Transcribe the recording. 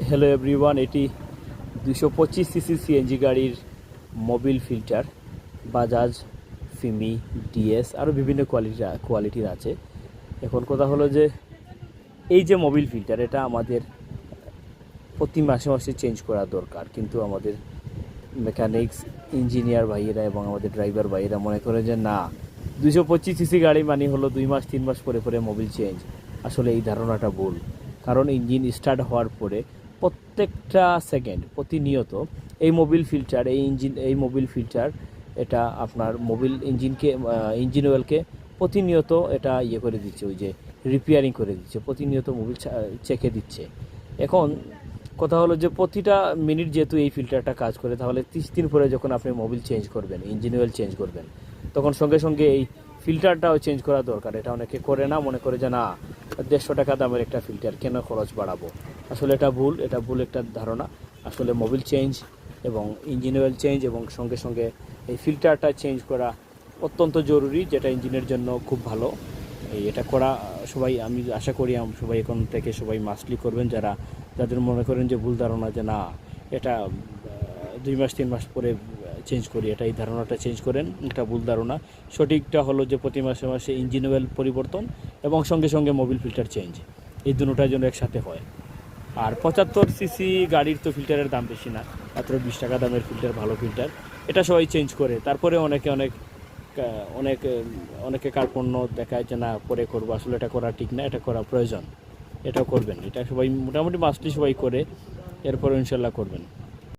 Hello everyone, এটি 225 CC CNG গাড়ির Mobil filter. Bajaj, ফিমি, DS আরও বিভিন্ন কোয়ালিটির আছে। এখন কথা হলো যে এই যে মোবিল ফিল্টার, এটা আমাদের প্রতি মাসে মাসে চেঞ্জ করা দরকার, কিন্তু আমাদের মেকানিক্স, ইঞ্জিনিয়ার ভাইয়েরা এবং আমাদের ড্রাইভার ভাইয়েরা মনে করে যে না, 225 সিসি গাড়ি মানে হলো 2 মাস 3 মাস পরে পরে মোবিল চেঞ্জ। আসলে এই ধারণাটা ভুল। কারণ ইঞ্জিন স্টার্ট হওয়ার পরে প্রত্যেকটা সেকেন্ড প্রতিনিয়ত এই মোবিল ফিল্টার এটা আপনার মোবিল ইঞ্জিন অয়েলকে প্রতিনিয়ত এটা করে দিচ্ছে, ওই যে রিপেয়ারিং করে দিচ্ছে, প্রতিনিয়ত মোবিল চেকে দিচ্ছে। এখন কথা হলো যে প্রতিটা মিনিট যেহেতু এই ফিল্টারটা কাজ করে, তাহলে 30 দিন পরে যখন আপনি মোবিল চেঞ্জ করবেন, ইঞ্জিন অয়েল চেঞ্জ করবেন, তখন সঙ্গে সঙ্গে এই ফিল্টারটাও চেঞ্জ করা দরকার। এটা অনেকে করে না, মনে করে যে না, 150 টাকা দামের একটা ফিল্টার কেন খরচ বাড়াবো। আসলে এটা ভুল একটা ধারণা। আসলে মোবিল চেঞ্জ এবং ইঞ্জিন অয়েল চেঞ্জ এবং সঙ্গে সঙ্গে এই ফিল্টারটা চেঞ্জ করা অত্যন্ত জরুরি, যেটা ইঞ্জিনের জন্য খুব ভালো। এটা করা সবাই, আমি আশা করি সবাই এখন থেকে সবাই মাস্টলি করবেন, যাদের মনে করেন যে ভুল ধারণা যে না, এটা 2 মাস 3 মাস পরে চেঞ্জ করি, এটা এই ধারণাটা চেঞ্জ করেন। এটা ভুল ধারণা। সঠিকটা হলো যে প্রতি মাসে মাসে ইঞ্জিন অয়েল পরিবর্তন এবং সঙ্গে সঙ্গে মোবিল ফিল্টার চেঞ্জ, এই দুটোটার জন্য একসাথে হয়। আর 75 সিসি গাড়ির তো ফিল্টারের দাম বেশি না, মাত্র 20 টাকা দামের ফিল্টার, ভালো ফিল্টার। এটা সবাই চেঞ্জ করে। তারপরে অনেকে কার্পণ্য দেখায় যে না পরে করবো। আসলে এটা করা ঠিক না, এটা করা প্রয়োজন। এটাও করবেন, এটা সবাই মোটামুটি মাস্টলি সবাই করে, এরপরে ইনশাল্লাহ করবেন।